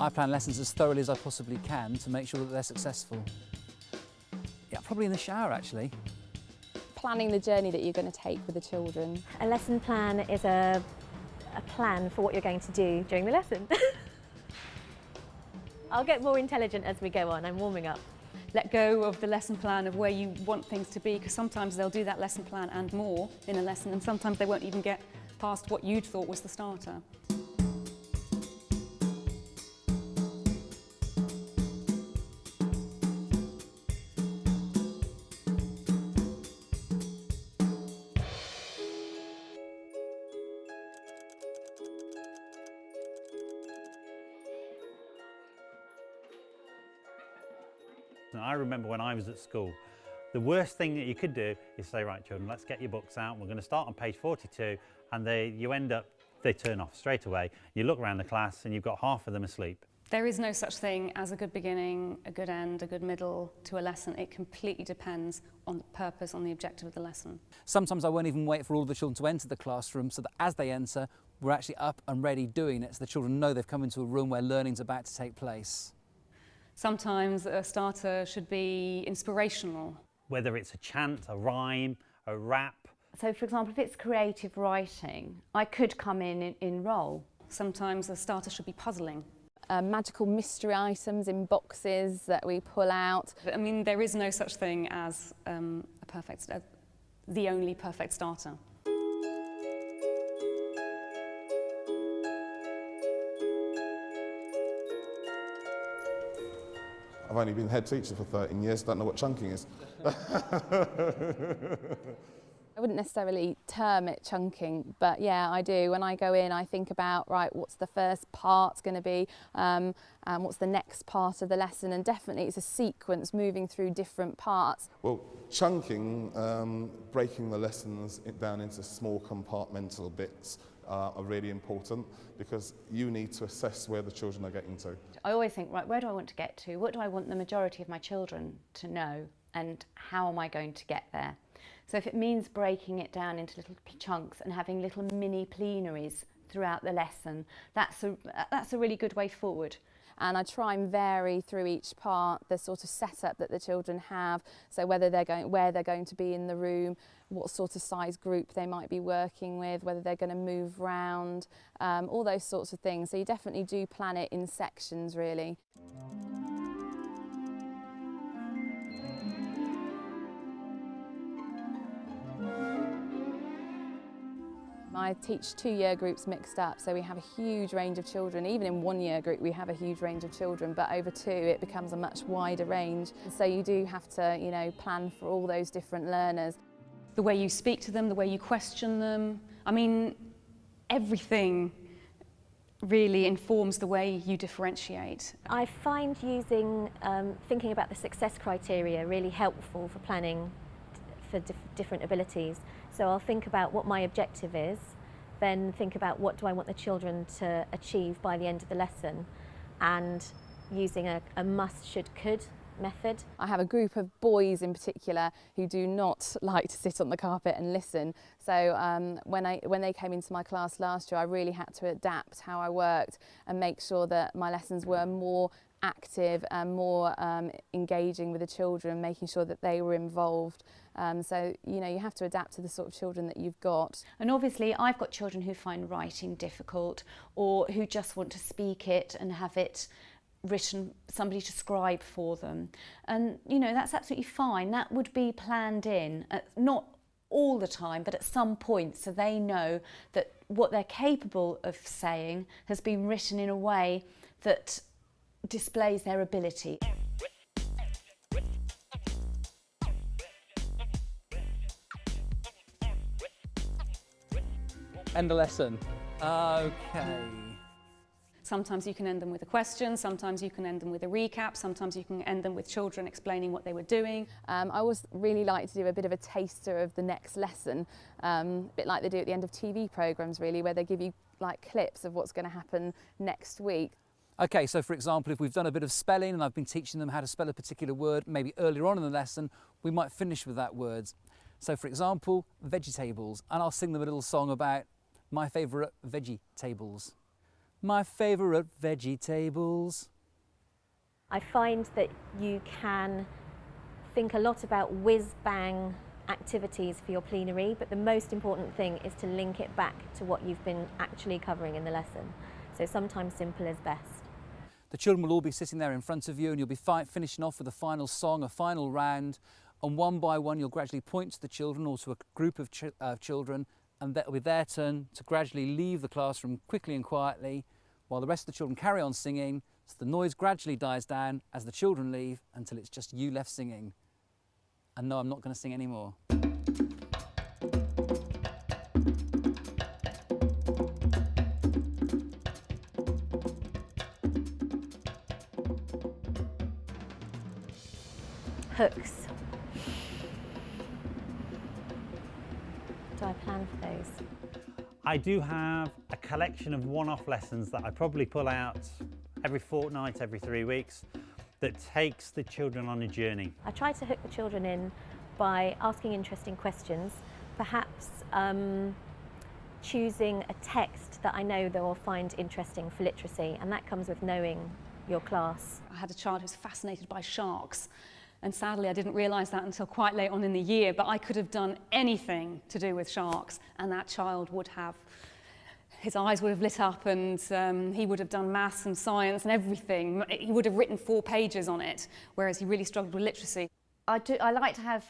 I plan lessons as thoroughly as I possibly can to make sure that they're successful. Yeah, probably in the shower actually. Planning the journey that you're going to take with the children. A lesson plan is a plan for what you're going to do during the lesson. I'll get more intelligent as we go on, I'm warming up. Let go of the lesson plan of where you want things to be, because sometimes they'll do that lesson plan and more in a lesson, and sometimes they won't even get past what you'd thought was the starter. I remember when I was at school, the worst thing that you could do is say, right children, let's get your books out, we're going to start on page 42, and they turn off straight away. You look around the class and you've got half of them asleep. There is no such thing as a good beginning, a good end, a good middle to a lesson. It completely depends on the purpose, on the objective of the lesson. Sometimes I won't even wait for all of the children to enter the classroom so that as they enter, we're actually up and ready doing it so the children know they've come into a room where learning's about to take place. Sometimes a starter should be inspirational. Whether it's a chant, a rhyme, a rap. So for example, if it's creative writing, I could come in role. Sometimes a starter should be puzzling. Magical mystery items in boxes that we pull out. I mean, there is no such thing as the only perfect starter. I've only been head teacher for 13 years, don't know what chunking is. I wouldn't necessarily term it chunking, but yeah, I do. When I go in, I think about, right, what's the first part going to be, and what's the next part of the lesson, and definitely it's a sequence moving through different parts. Well, chunking, breaking the lessons down into small compartmental bits are really important because you need to assess where the children are getting to. I always think, right, where do I want to get to? What do I want the majority of my children to know, and how am I going to get there? So if it means breaking it down into little chunks and having little mini plenaries throughout the lesson, that's a really good way forward. And I try and vary through each part the sort of setup that the children have, so where they're going to be in the room, what sort of size group they might be working with, whether they're going to move round, all those sorts of things. So you definitely do plan it in sections, really. I teach 2-year groups mixed up, so we have a huge range of children. Even in 1-year group we have a huge range of children, but over 2 it becomes a much wider range. So you do have to, you know, plan for all those different learners. The way you speak to them, the way you question them, I mean, everything really informs the way you differentiate. I find using, thinking about the success criteria really helpful for planning for different abilities. So I'll think about what my objective is, then think about what do I want the children to achieve by the end of the lesson, and using a must, should, could method. I have a group of boys in particular who do not like to sit on the carpet and listen. So when they came into my class last year, I really had to adapt how I worked and make sure that my lessons were more active and more engaging with the children, making sure that they were involved. So, you know, you have to adapt to the sort of children that you've got. And obviously I've got children who find writing difficult, or who just want to speak it and have it written, somebody to scribe for them. And, you know, that's absolutely fine. That would be planned in, not all the time, but at some point, so they know that what they're capable of saying has been written in a way that displays their ability. End of lesson. Okay. Sometimes you can end them with a question, sometimes you can end them with a recap, sometimes you can end them with children explaining what they were doing. I always really like to do a bit of a taster of the next lesson, a bit like they do at the end of TV programmes really, where they give you like clips of what's going to happen next week. Okay, so for example, if we've done a bit of spelling and I've been teaching them how to spell a particular word, maybe earlier on in the lesson, we might finish with that word. So for example, vegetables, and I'll sing them a little song about my favourite vegetables. My favourite vegetables. I find that you can think a lot about whiz-bang activities for your plenary, but the most important thing is to link it back to what you've been actually covering in the lesson. So sometimes simple is best. The children will all be sitting there in front of you, and you'll be finishing off with a final song, a final round, and one by one you'll gradually point to the children or to a group of children, and that'll be their turn to gradually leave the classroom quickly and quietly while the rest of the children carry on singing, so the noise gradually dies down as the children leave until it's just you left singing. And no, I'm not going to sing anymore. Hooks. Do I plan for those? I do have a collection of one-off lessons that I probably pull out every fortnight, every 3 weeks, that takes the children on a journey. I try to hook the children in by asking interesting questions, perhaps choosing a text that I know they will find interesting for literacy, and that comes with knowing your class. I had a child who was fascinated by sharks, and sadly I didn't realise that until quite late on in the year, but I could have done anything to do with sharks and that child would have, his eyes would have lit up, and he would have done maths and science and everything. He would have written 4 pages on it, whereas he really struggled with literacy. I like to have,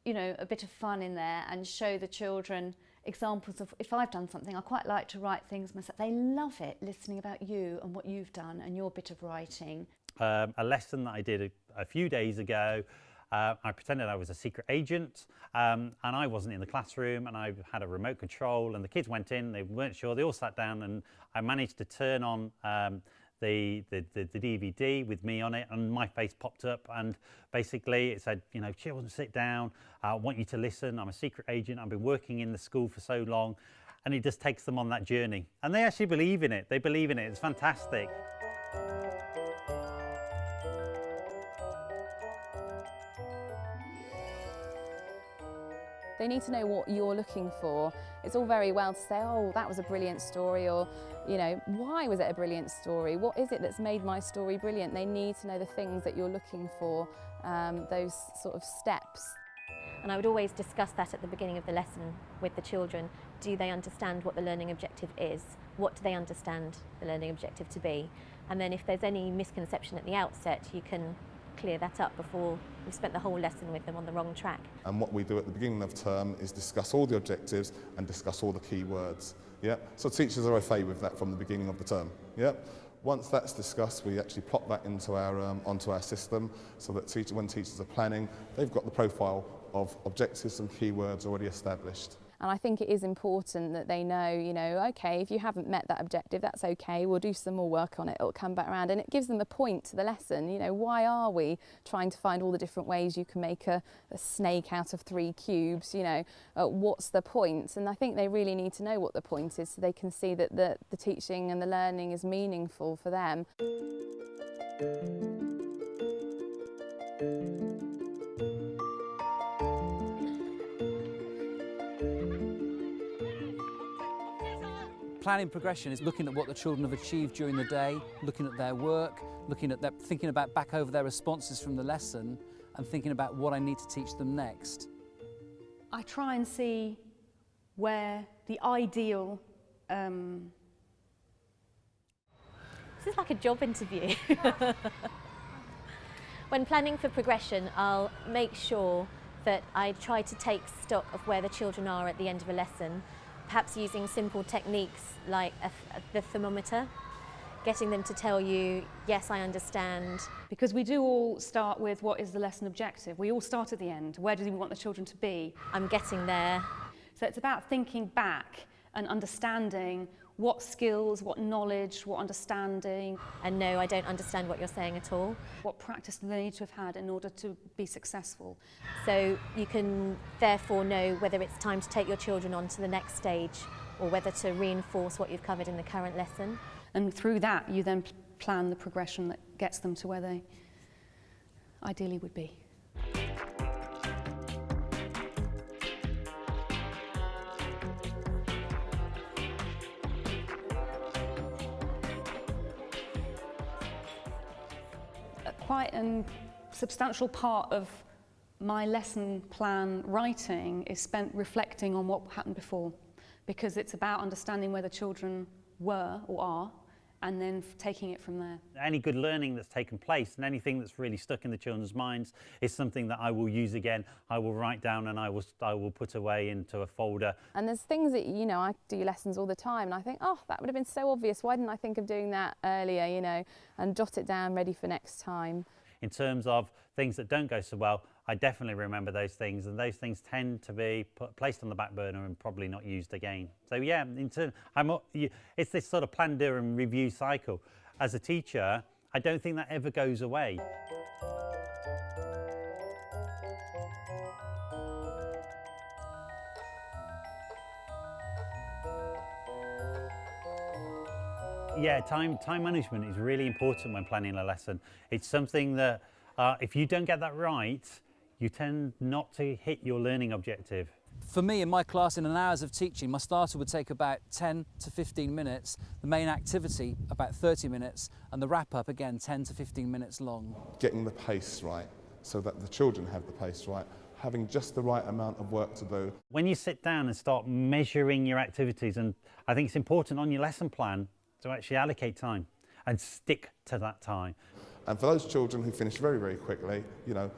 you know, a bit of fun in there and show the children examples of, if I've done something, I quite like to write things myself. They love it, listening about you and what you've done and your bit of writing. A lesson that I did a few days ago, I pretended I was a secret agent, and I wasn't in the classroom, and I had a remote control, and the kids went in, they weren't sure, they all sat down, and I managed to turn on the DVD with me on it, and my face popped up, and basically it said, you know, children, sit down, I want you to listen, I'm a secret agent, I've been working in the school for so long, and it just takes them on that journey. And they actually believe in it, it's fantastic. They need to know what you're looking for. It's all very well to say, oh, that was a brilliant story, or, you know, why was it a brilliant story? What is it that's made my story brilliant? They need to know the things that you're looking for, those sort of steps. And I would always discuss that at the beginning of the lesson with the children. Do they understand what the learning objective is? What do they understand the learning objective to be? And then if there's any misconception at the outset, you can clear that up before we've spent the whole lesson with them on the wrong track. And what we do at the beginning of term is discuss all the objectives and discuss all the key words. Yeah? So teachers are okay with that from the beginning of the term. Yeah? Once that's discussed, we actually plot that into onto our system, so that when teachers are planning, they've got the profile of objectives and keywords already established. And I think it is important that they know, you know, okay, if you haven't met that objective, that's okay, we'll do some more work on it, it'll come back around. And it gives them a point to the lesson, you know, why are we trying to find all the different ways you can make a snake out of 3 cubes, you know, what's the point? And I think they really need to know what the point is so they can see that the teaching and the learning is meaningful for them. Planning progression is looking at what the children have achieved during the day, looking at their work, thinking about back over their responses from the lesson, and thinking about what I need to teach them next. I try and see where the ideal... This is like a job interview. When planning for progression, I'll make sure that I try to take stock of where the children are at the end of a lesson, perhaps using simple techniques like the thermometer, getting them to tell you, yes, I understand. Because we do all start with what is the lesson objective. We all start at the end. Where do we want the children to be? I'm getting there. So it's about thinking back and understanding what skills, what knowledge, what understanding. And no, I don't understand what you're saying at all. What practice do they need to have had in order to be successful? So you can therefore know whether it's time to take your children on to the next stage or whether to reinforce what you've covered in the current lesson. And through that, you then plan the progression that gets them to where they ideally would be. quite a substantial part of my lesson plan writing is spent reflecting on what happened before, because it's about understanding where the children were or are, and then taking it from there. Any good learning that's taken place and anything that's really stuck in the children's minds is something that I will use again, I will write down, and I will put away into a folder. And there's things that, you know, I do lessons all the time and I think, oh, that would have been so obvious, why didn't I think of doing that earlier, you know, and jot it down ready for next time. In terms of things that don't go so well, I definitely remember those things, and those things tend to be placed on the back burner and probably not used again. So yeah, it's this sort of plan, do and review cycle. As a teacher, I don't think that ever goes away. Yeah, time management is really important when planning a lesson. It's something that if you don't get that right, you tend not to hit your learning objective. For me, in my class, in an hours of teaching, my starter would take about 10 to 15 minutes, the main activity about 30 minutes, and the wrap-up, again, 10 to 15 minutes long. Getting the pace right so that the children have the pace right, having just the right amount of work to do. When you sit down and start measuring your activities, and I think it's important on your lesson plan to actually allocate time and stick to that time. And for those children who finish very, very quickly, you know,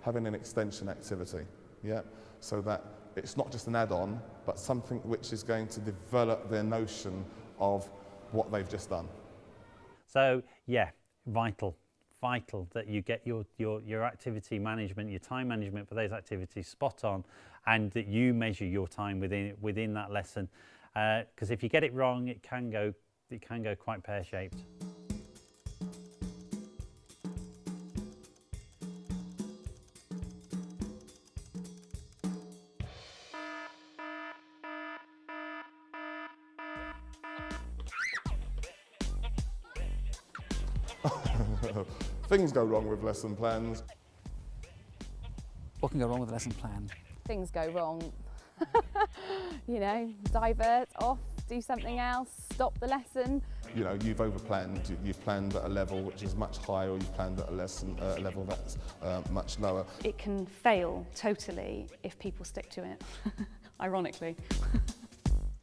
having an extension activity, yeah, so that it's not just an add-on, but something which is going to develop their notion of what they've just done. So yeah, vital that you get your activity management, your time management for those activities spot on, and that you measure your time within that lesson. Because if you get it wrong, it can go quite pear-shaped. Things go wrong with lesson plans. What can go wrong with a lesson plan? Things go wrong. You know, divert off, do something else, stop the lesson. You know, you've overplanned, you've planned at a level which is much higher, or you've planned at a level that's much lower. It can fail totally if people stick to it, ironically.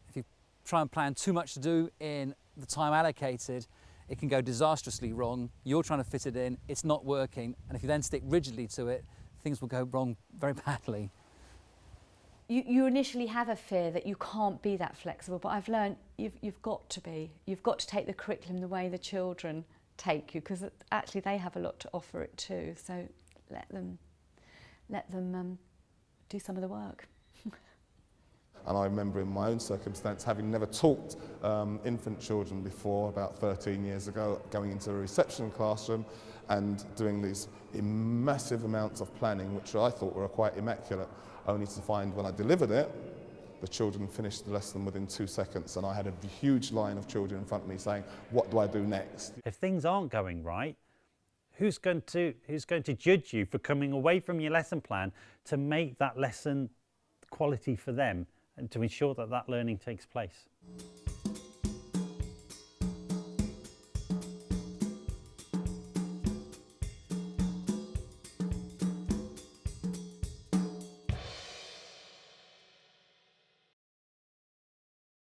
If you try and plan too much to do in the time allocated, it can go disastrously wrong. You're trying to fit it in, it's not working, and if you then stick rigidly to it, things will go wrong very badly. You initially have a fear that you can't be that flexible, but I've learned you've got to be. You've got to take the curriculum the way the children take you, because actually they have a lot to offer it too. So let them do some of the work. And I remember in my own circumstance, having never taught infant children before, about 13 years ago, going into a reception classroom and doing these massive amounts of planning, which I thought were quite immaculate, only to find when I delivered it, the children finished the lesson within 2 seconds, and I had a huge line of children in front of me saying, what do I do next? If things aren't going right, who's going to judge you for coming away from your lesson plan to make that lesson quality for them and to ensure that that learning takes place?